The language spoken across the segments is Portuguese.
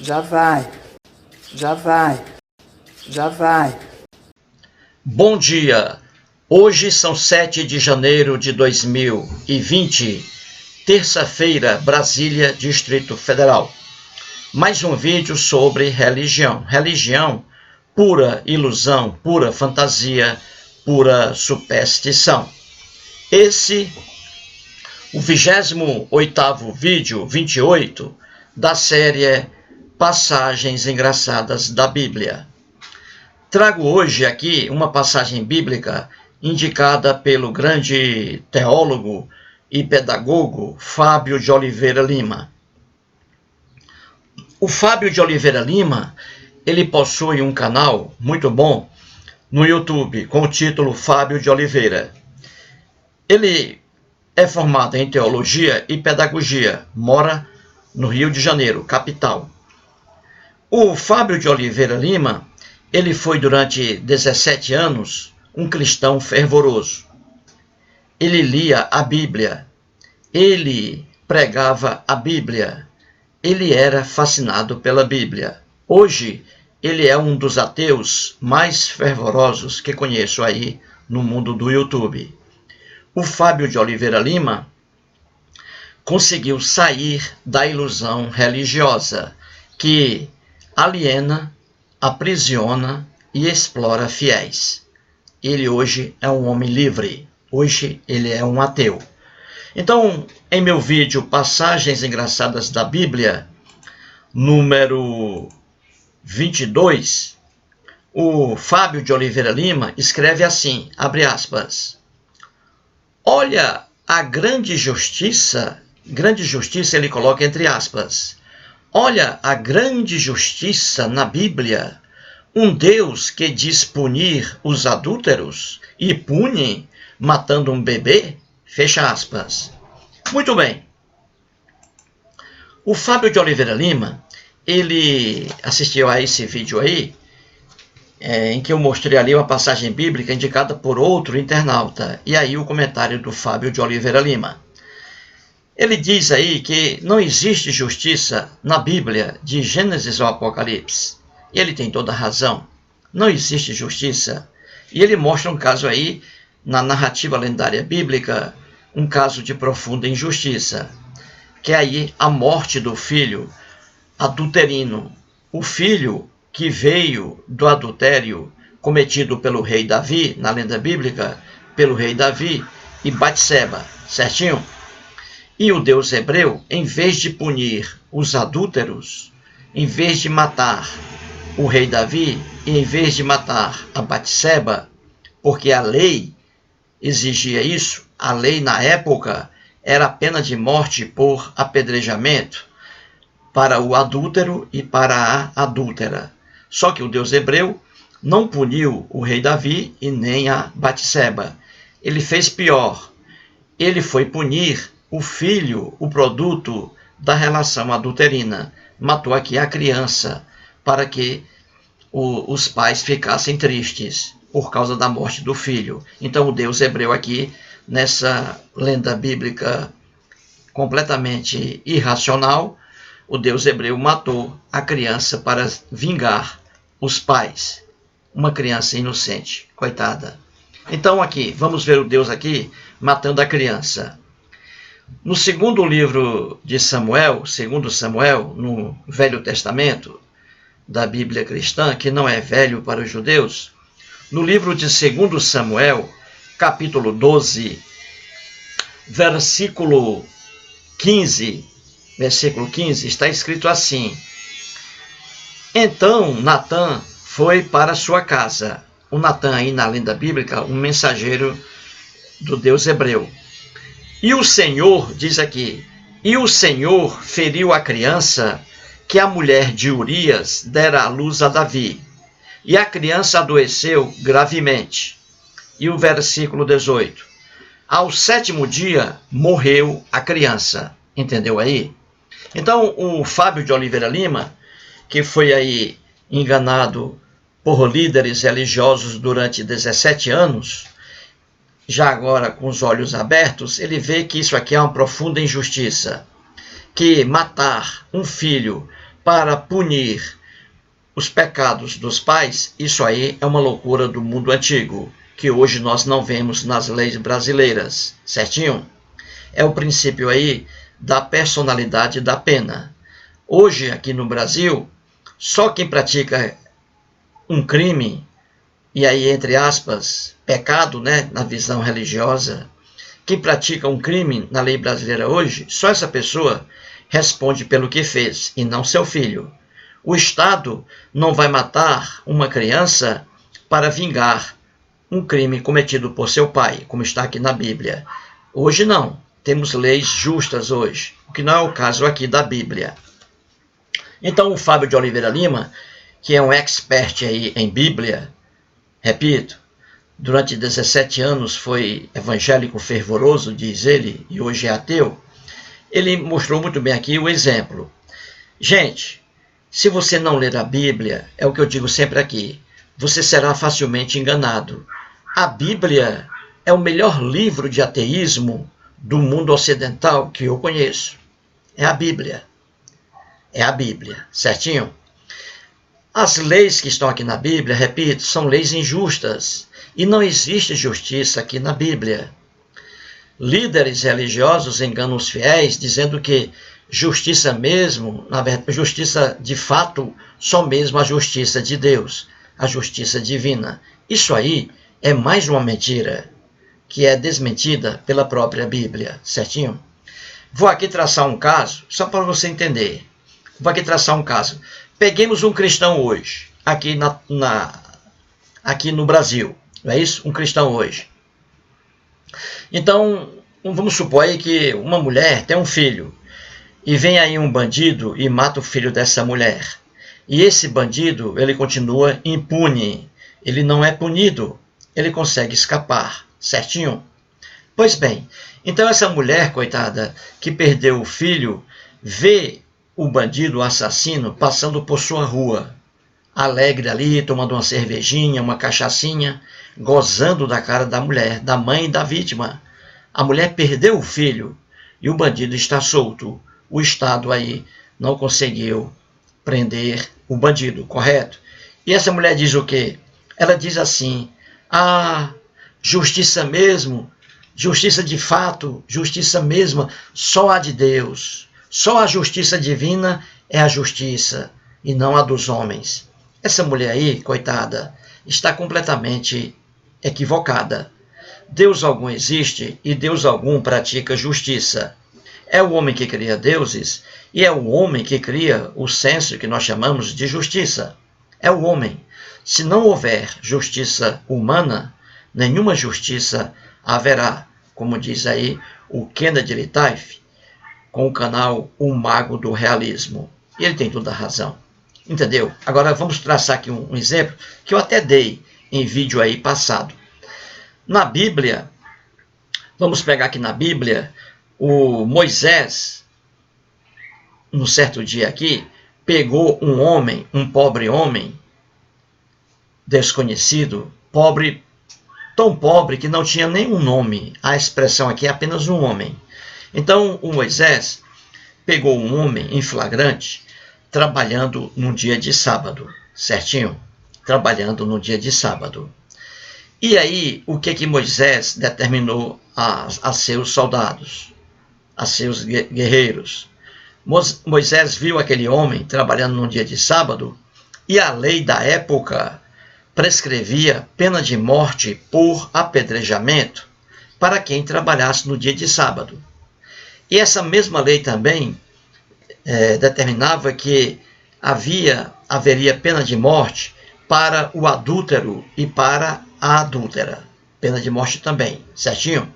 Já vai, já vai, já vai. Bom dia! Hoje são 7 de janeiro de 2020, terça-feira, Brasília, Distrito Federal. Mais um vídeo sobre religião. Religião, pura ilusão, pura fantasia, pura superstição. Esse, o 28º vídeo, 28, da série Passagens Engraçadas da Bíblia. Trago hoje aqui uma passagem bíblica indicada pelo grande teólogo e pedagogo Fábio de Oliveira Lima. O Fábio de Oliveira Lima, ele possui um canal muito bom no YouTube com o título Fábio de Oliveira. Ele é formado em teologia e pedagogia, mora no Rio de Janeiro, capital. O Fábio de Oliveira Lima, ele foi durante 17 anos um cristão fervoroso. Ele lia a Bíblia, ele pregava a Bíblia, ele era fascinado pela Bíblia. Hoje, ele é um dos ateus mais fervorosos que conheço aí no mundo do YouTube. O Fábio de Oliveira Lima conseguiu sair da ilusão religiosa que aliena, aprisiona e explora fiéis. Ele hoje é um homem livre, hoje ele é um ateu. Então, em meu vídeo Passagens Engraçadas da Bíblia, número 22, o Fábio de Oliveira Lima escreve assim, abre aspas, olha a grande justiça ele coloca entre aspas, olha a grande justiça na Bíblia, um Deus que diz punir os adúlteros e pune matando um bebê, fecha aspas. Muito bem. O Fábio de Oliveira Lima, ele assistiu a esse vídeo aí, em que eu mostrei ali uma passagem bíblica indicada por outro internauta, e aí o comentário do Fábio de Oliveira Lima. Ele diz aí que não existe justiça na Bíblia de Gênesis ao Apocalipse. E ele tem toda a razão. Não existe justiça. E ele mostra um caso aí, na narrativa lendária bíblica, um caso de profunda injustiça, que é aí a morte do filho adulterino. O filho que veio do adultério cometido pelo rei Davi, na lenda bíblica, pelo rei Davi e Batseba, certinho? E o Deus hebreu, em vez de punir os adúlteros, em vez de matar o rei Davi, e em vez de matar a Batseba, porque a lei exigia isso, a lei na época era a pena de morte por apedrejamento para o adúltero e para a adúltera. Só que o Deus hebreu não puniu o rei Davi e nem a Batseba. Ele fez pior. Ele foi punir o filho, o produto da relação adulterina. Matou aqui a criança para que os pais ficassem tristes por causa da morte do filho. Então o Deus hebreu aqui, nessa lenda bíblica completamente irracional, o Deus hebreu matou a criança para vingar os pais. Uma criança inocente, coitada. Então aqui, vamos ver o Deus aqui matando a criança. No segundo livro de Samuel, segundo Samuel, no Velho Testamento da Bíblia cristã, que não é velho para os judeus, no livro de 2 Samuel, capítulo 12, versículo 15, está escrito assim, então Natã foi para sua casa. O Natã aí na lenda bíblica, um mensageiro do Deus hebreu. E o Senhor, diz aqui, e o Senhor feriu a criança que a mulher de Urias dera à luz a Davi. E a criança adoeceu gravemente. E o versículo 18. Ao 7º dia, morreu a criança. Entendeu aí? Então, o Fábio de Oliveira Lima, que foi aí enganado por líderes religiosos durante 17 anos, já agora com os olhos abertos, ele vê que isso aqui é uma profunda injustiça. Que matar um filho para punir os pecados dos pais, isso aí é uma loucura do mundo antigo, que hoje nós não vemos nas leis brasileiras, certinho? É o princípio aí da personalidade da pena. Hoje, aqui no Brasil, só quem pratica um crime, e aí, entre aspas, pecado, né, na visão religiosa, quem pratica um crime na lei brasileira hoje, só essa pessoa responde pelo que fez, e não seu filho. O Estado não vai matar uma criança para vingar um crime cometido por seu pai, como está aqui na Bíblia. Hoje não. Temos leis justas hoje, o que não é o caso aqui da Bíblia. Então o Fábio de Oliveira Lima, que é um expert aí em Bíblia, repito, durante 17 anos foi evangélico fervoroso, diz ele, e hoje é ateu, ele mostrou muito bem aqui o exemplo. Gente, se você não ler a Bíblia, é o que eu digo sempre aqui, você será facilmente enganado. A Bíblia é o melhor livro de ateísmo do mundo ocidental que eu conheço. É a Bíblia. É a Bíblia, certinho? As leis que estão aqui na Bíblia, repito, são leis injustas. E não existe justiça aqui na Bíblia. Líderes religiosos enganam os fiéis, dizendo que justiça mesmo, na verdade, justiça de fato, só mesmo a justiça de Deus, a justiça divina. Isso aí é mais uma mentira, que é desmentida pela própria Bíblia, certinho? Vou aqui traçar um caso, só para você entender. Vou aqui traçar um caso. Peguemos um cristão hoje, aqui no Brasil, não é isso? Um cristão hoje. Então, vamos supor aí que uma mulher tem um filho, e vem aí um bandido e mata o filho dessa mulher. E esse bandido, ele continua impune, ele não é punido, ele consegue escapar, certinho? Pois bem, então essa mulher, coitada, que perdeu o filho, vê o bandido, o assassino, passando por sua rua, alegre ali, tomando uma cervejinha, uma cachaçinha, gozando da cara da mulher, da mãe da vítima. A mulher perdeu o filho e o bandido está solto. O Estado aí não conseguiu prender o bandido, correto? E essa mulher diz o quê? Ela diz assim, justiça mesmo, justiça de fato, justiça mesma, só a de Deus. Só a justiça divina é a justiça e não a dos homens. Essa mulher aí, coitada, está completamente equivocada. Deus algum existe e Deus algum pratica justiça. É o homem que cria deuses e é o homem que cria o senso que nós chamamos de justiça. É o homem. Se não houver justiça humana, nenhuma justiça haverá, como diz aí o Kennedy Litaif, com o canal O Mago do Realismo. E ele tem toda a razão. Entendeu? Agora vamos traçar aqui um exemplo que eu até dei em vídeo aí passado. Na Bíblia, vamos pegar aqui na Bíblia, o Moisés, num certo dia aqui, pegou um homem, um pobre homem, desconhecido, pobre, tão pobre que não tinha nenhum nome. A expressão aqui é apenas um homem. Então, o Moisés pegou um homem em flagrante, trabalhando num dia de sábado, certinho? Trabalhando no dia de sábado. E aí, o que Moisés determinou a seus soldados, a seus guerreiros? Moisés viu aquele homem trabalhando num dia de sábado e a lei da época prescrevia pena de morte por apedrejamento para quem trabalhasse no dia de sábado. E essa mesma lei também determinava que haveria pena de morte para o adúltero e para a adúltera. Pena de morte também, certinho?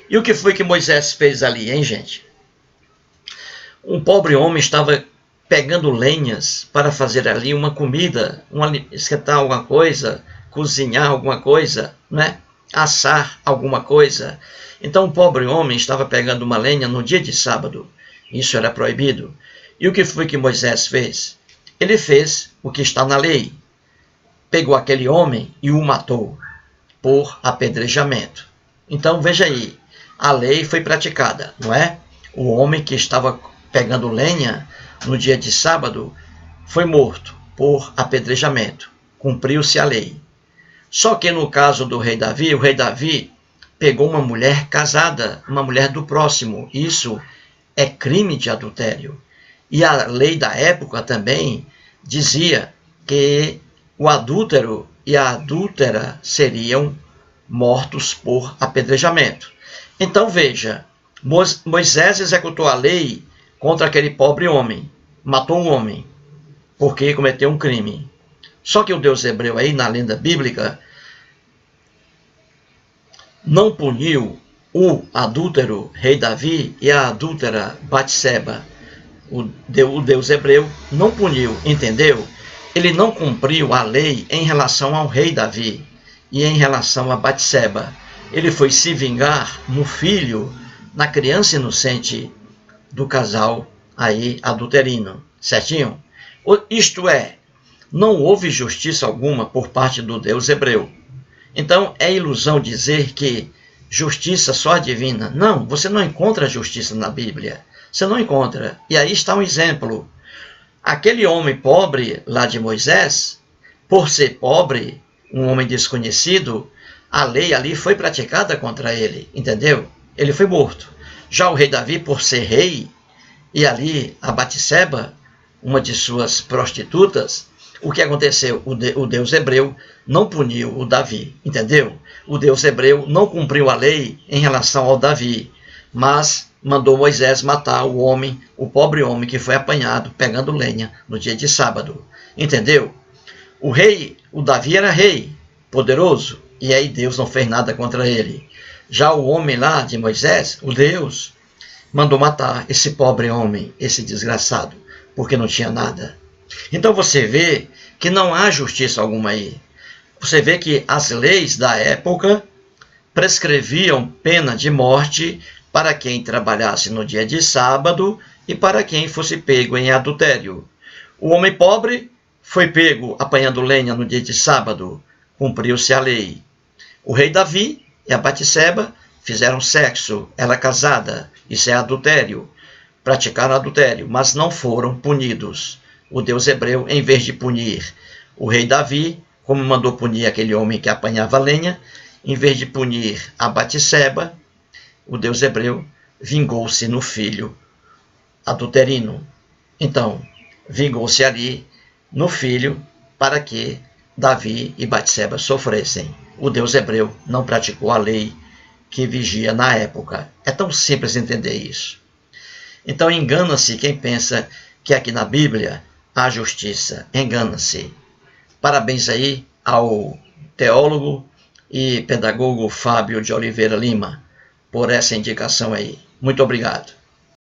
E o que foi que Moisés fez ali, hein, gente? Um pobre homem estava pegando lenhas para fazer ali uma comida, esquentar alguma coisa, cozinhar alguma coisa, né? Assar alguma coisa. Então o pobre homem estava pegando uma lenha no dia de sábado. Isso era proibido. E o que foi que Moisés fez? Ele fez o que está na lei. Pegou aquele homem e o matou por apedrejamento. Então veja aí, a lei foi praticada, não é? O homem que estava pegando lenha no dia de sábado, foi morto por apedrejamento. Cumpriu-se a lei. Só que no caso do rei Davi, o rei Davi pegou uma mulher casada, uma mulher do próximo. Isso é crime de adultério. E a lei da época também dizia que o adúltero e a adúltera seriam mortos por apedrejamento. Então veja, Moisés executou a lei contra aquele pobre homem, matou um homem, porque cometeu um crime. Só que o Deus hebreu aí, na lenda bíblica, não puniu o adúltero rei Davi e a adúltera Batseba. O Deus hebreu não puniu, entendeu? Ele não cumpriu a lei em relação ao rei Davi e em relação a Batseba. Ele foi se vingar no filho, na criança inocente do casal aí adulterino, certinho? Isto é, não houve justiça alguma por parte do Deus hebreu. Então é ilusão dizer que justiça só divina. Não, você não encontra justiça na Bíblia. Você não encontra. E aí está um exemplo. Aquele homem pobre lá de Moisés, por ser pobre, um homem desconhecido, a lei ali foi praticada contra ele, entendeu? Ele foi morto. Já o rei Davi, por ser rei, e ali a Batseba, uma de suas prostitutas, o que aconteceu? O Deus hebreu não puniu o Davi, entendeu? O Deus hebreu não cumpriu a lei em relação ao Davi, mas mandou Moisés matar o homem, o pobre homem que foi apanhado pegando lenha no dia de sábado, entendeu? O Davi era rei, poderoso, e aí Deus não fez nada contra ele. Já o homem lá de Moisés, o Deus, mandou matar esse pobre homem, esse desgraçado, porque não tinha nada. Então você vê que não há justiça alguma aí. Você vê que as leis da época prescreviam pena de morte para quem trabalhasse no dia de sábado e para quem fosse pego em adultério. O homem pobre foi pego apanhando lenha no dia de sábado, cumpriu-se a lei. O rei Davi e a Batseba fizeram sexo, ela casada, isso é adultério, praticaram adultério, mas não foram punidos. O Deus hebreu, em vez de punir o rei Davi, como mandou punir aquele homem que apanhava lenha, em vez de punir a Batseba, o Deus hebreu vingou-se no filho adulterino. Então, vingou-se ali no filho para que Davi e Batseba sofressem. O Deus hebreu não praticou a lei que vigia na época. É tão simples entender isso. Então engana-se quem pensa que aqui na Bíblia há justiça. Engana-se. Parabéns aí ao teólogo e pedagogo Fábio de Oliveira Lima por essa indicação aí. Muito obrigado.